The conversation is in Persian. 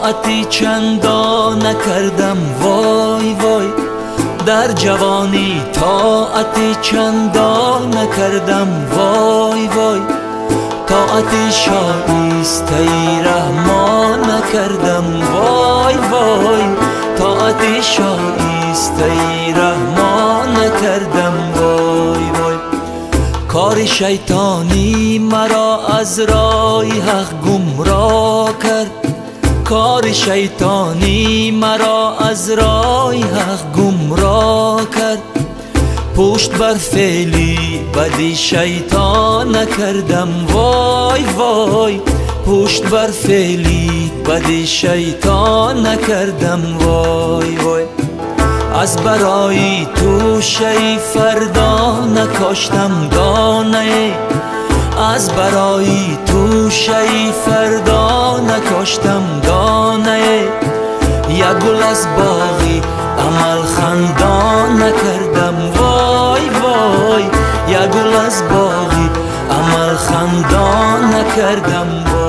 طاعتی چندان نکردم وای وای. در جوانی طاعتی چندان نکردم وای وای. طاعتی شایسته رحمان نکردم وای وای. طاعتی شایسته رحمان نکردم وای وای. کار شیطانی مرا از راه حق گمراه کرد. کار شیطانی مرا از راه حق گمراه کرد. پشت بر فعلی بدی شیطان نکردم وای وای. پشت بر فعلی بدی شیطان نکردم وای وای. از برای تو شی فردا نکاشتم دانه. از برای تو شی فردا نکاشتم دانه. یک گل از باغی عمل خندان نکردم وای وای. یک گل از باغی عمل خندان نکردم وای.